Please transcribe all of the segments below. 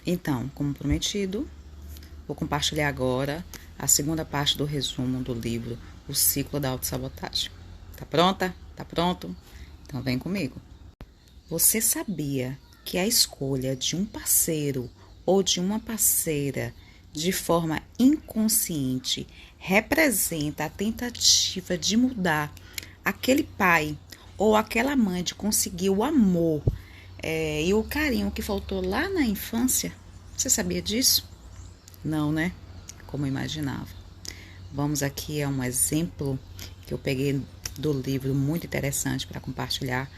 Então, como prometido, vou compartilhar agora a segunda parte do resumo do livro O Ciclo da Autossabotagem. Tá pronta? Tá pronto? Então vem comigo. Você sabia que a escolha de um parceiro ou de uma parceira de forma inconsciente representa a tentativa de mudar aquele pai ou aquela mãe de conseguir o amor e o carinho que faltou lá na infância? Você sabia disso? Não, né? Como eu imaginava. Vamos aqui a um exemplo que eu peguei do livro, muito interessante para compartilhar,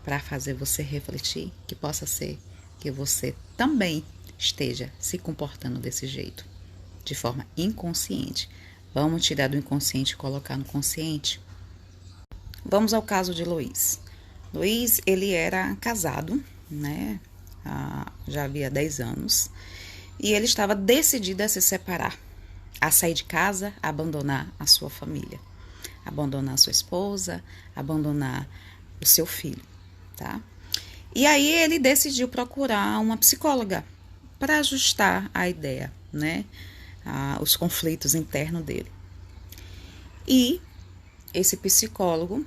para fazer você refletir, que possa ser que você também esteja se comportando desse jeito, de forma inconsciente. Vamos tirar do inconsciente e colocar no consciente? Vamos ao caso de Luiz. Luiz, ele era casado, né? Já havia 10 anos. E ele estava decidido a se separar, a sair de casa, a abandonar a sua família, abandonar a sua esposa, abandonar o seu filho, tá? E aí ele decidiu procurar uma psicóloga para ajustar a ideia, né? Os conflitos internos dele. E esse psicólogo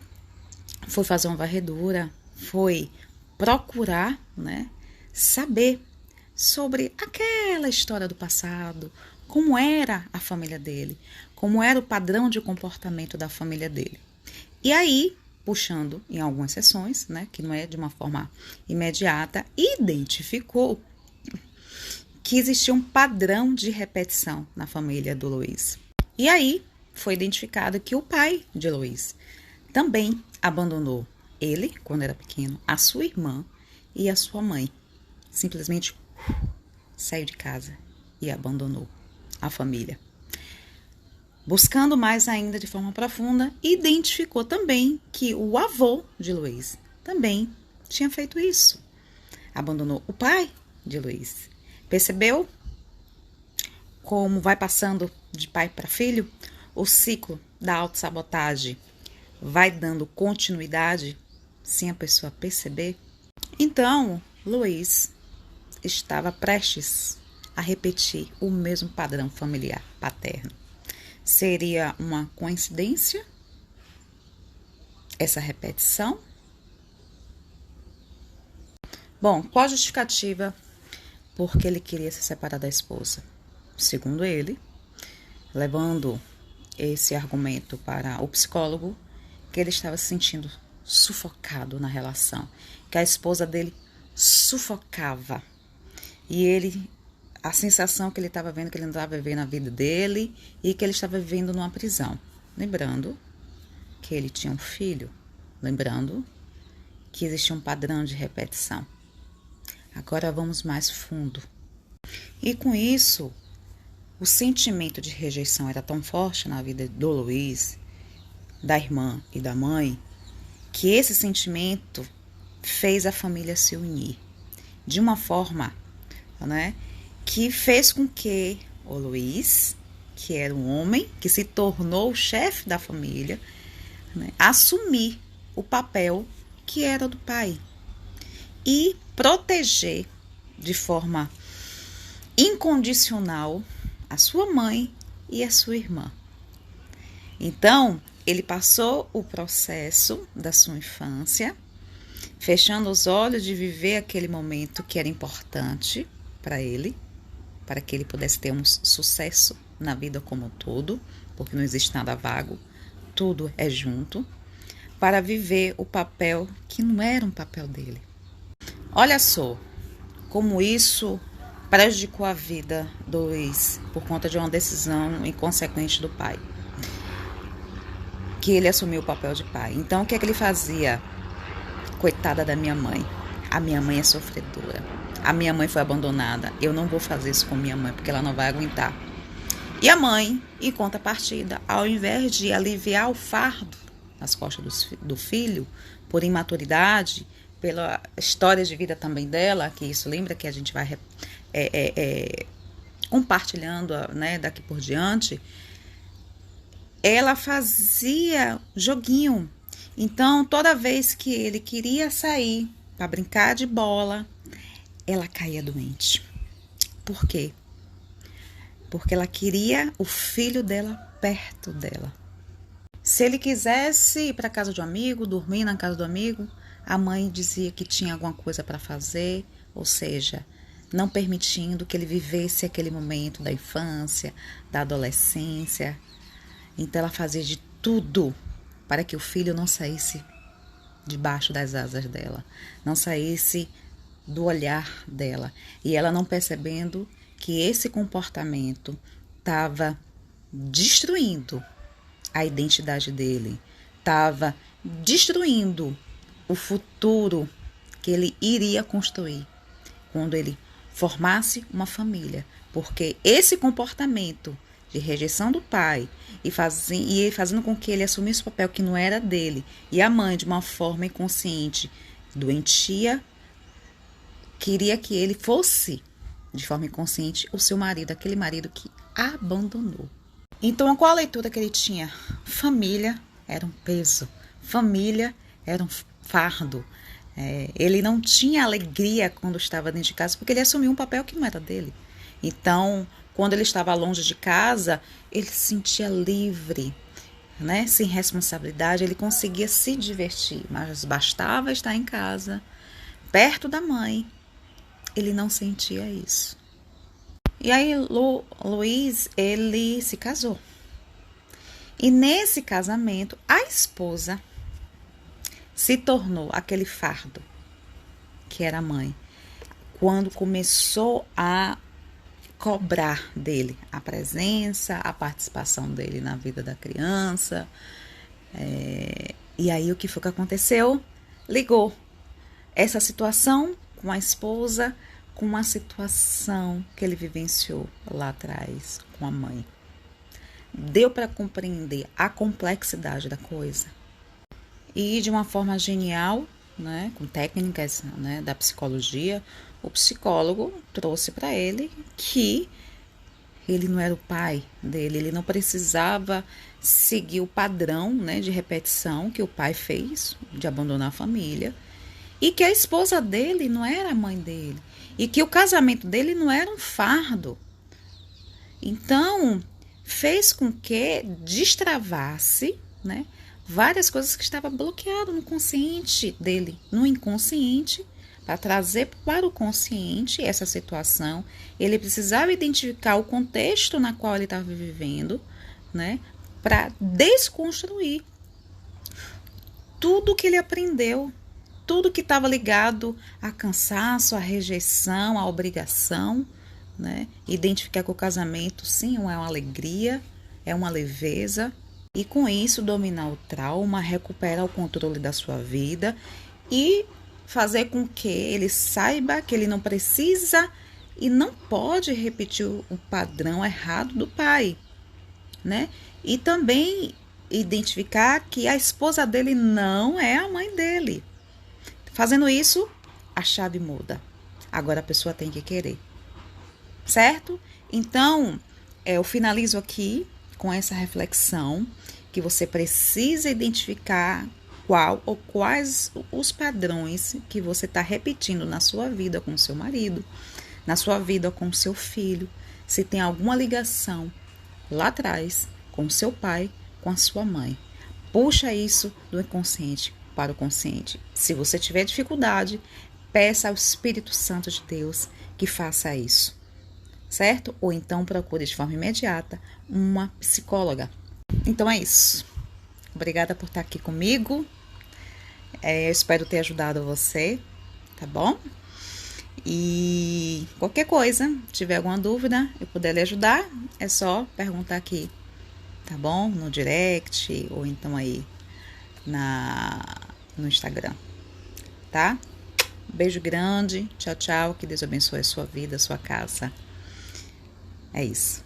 foi fazer uma varredura, foi procurar, né, saber sobre aquela história do passado, como era a família dele, como era o padrão de comportamento da família dele. E aí, puxando em algumas sessões, né, que não é de uma forma imediata, identificou que existia um padrão de repetição na família do Luiz. E aí, foi identificado que o pai de Luiz também abandonou ele, quando era pequeno, a sua irmã e a sua mãe. Simplesmente saiu de casa e abandonou a família. Buscando mais ainda de forma profunda, identificou também que o avô de Luiz também tinha feito isso. Abandonou o pai de Luiz. Percebeu como vai passando de pai para filho? O ciclo da autossabotagem vai dando continuidade sem a pessoa perceber? Então, Luiz estava prestes a repetir o mesmo padrão familiar paterno. Seria uma coincidência essa repetição? Bom, qual a justificativa porque ele queria se separar da esposa? Segundo ele, levando esse argumento para o psicólogo, que ele estava se sentindo sufocado na relação, que a esposa dele sufocava. E ele, a sensação que ele estava vendo, que ele não estava vivendo a vida dele e que ele estava vivendo numa prisão. Lembrando que ele tinha um filho, lembrando que existia um padrão de repetição. Agora vamos mais fundo. E com isso, o sentimento de rejeição era tão forte na vida do Luiz, da irmã e da mãe, que esse sentimento fez a família se unir de uma forma, né, que fez com que o Luiz, que era um homem que se tornou o chefe da família, né, assumir o papel que era do pai e proteger de forma incondicional a sua mãe e a sua irmã. Então, ele passou o processo da sua infância, fechando os olhos de viver aquele momento que era importante para ele, para que ele pudesse ter um sucesso na vida como um todo, porque não existe nada vago, tudo é junto, para viver o papel que não era um papel dele. Olha só como isso prejudicou a vida do Luiz por conta de uma decisão inconsequente do pai, que ele assumiu o papel de pai. Então, o que é que ele fazia? Coitada da minha mãe. A minha mãe é sofredora. A minha mãe foi abandonada. Eu não vou fazer isso com minha mãe, porque ela não vai aguentar. E a mãe, em contrapartida, ao invés de aliviar o fardo nas costas do filho, por imaturidade, pela história de vida também dela, que isso lembra que a gente vai compartilhando, né, daqui por diante, ela fazia joguinho. Então, toda vez que ele queria sair para brincar de bola, ela caía doente. Por quê? Porque ela queria o filho dela perto dela. Se ele quisesse ir para a casa de um amigo, dormir na casa do amigo, a mãe dizia que tinha alguma coisa para fazer, ou seja, não permitindo que ele vivesse aquele momento da infância, da adolescência. Então ela fazia de tudo para que o filho não saísse debaixo das asas dela, não saísse do olhar dela. E ela não percebendo que esse comportamento estava destruindo a identidade dele, estava destruindo o futuro que ele iria construir quando ele formasse uma família. Porque esse comportamento de rejeição do pai e fazendo com que ele assumisse o papel que não era dele, e a mãe, de uma forma inconsciente, doentia, queria que ele fosse, de forma inconsciente, o seu marido, aquele marido que abandonou. Então, qual a leitura que ele tinha? Família era um peso, família era um fardo. Ele não tinha alegria quando estava dentro de casa, porque ele assumiu um papel que não era dele. Então, quando ele estava longe de casa, ele se sentia livre, né? Sem responsabilidade, ele conseguia se divertir, mas bastava estar em casa, perto da mãe. Ele não sentia isso. E aí, Luiz, ele se casou. E nesse casamento, a esposa se tornou aquele fardo que era a mãe, quando começou a cobrar dele a presença, a participação dele na vida da criança. E aí o que foi que aconteceu? Ligou essa situação com a esposa com uma situação que ele vivenciou lá atrás com a mãe. Deu para compreender a complexidade da coisa. E de uma forma genial, né, com técnicas, né, da psicologia, o psicólogo trouxe para ele que ele não era o pai dele, ele não precisava seguir o padrão, né, de repetição que o pai fez, de abandonar a família, e que a esposa dele não era a mãe dele, e que o casamento dele não era um fardo. Então, fez com que destravasse, né, várias coisas que estavam bloqueadas no consciente dele, no inconsciente, para trazer para o consciente essa situação. Ele precisava identificar o contexto na qual ele estava vivendo, né, para desconstruir tudo que ele aprendeu, tudo que estava ligado a cansaço, a rejeição, a obrigação, né? Identificar que o casamento, sim, é uma alegria, é uma leveza, e com isso dominar o trauma, recuperar o controle da sua vida e fazer com que ele saiba que ele não precisa e não pode repetir o padrão errado do pai, né? E também identificar que a esposa dele não é a mãe dele. Fazendo isso, a chave muda. Agora a pessoa tem que querer. Certo? Então, eu finalizo aqui com essa reflexão que você precisa identificar qual ou quais os padrões que você está repetindo na sua vida com o seu marido, na sua vida com o seu filho, se tem alguma ligação lá atrás com o seu pai, com a sua mãe. Puxa isso do inconsciente para o consciente. Se você tiver dificuldade, peça ao Espírito Santo de Deus que faça isso, certo? Ou então procure de forma imediata uma psicóloga. Então é isso. Obrigada por estar aqui comigo. Eu espero ter ajudado você, tá bom? E qualquer coisa, tiver alguma dúvida, eu puder lhe ajudar, é só perguntar aqui, tá bom? No direct ou então aí no Instagram, tá? Beijo grande, tchau, tchau, que Deus abençoe a sua vida, a sua casa. É isso.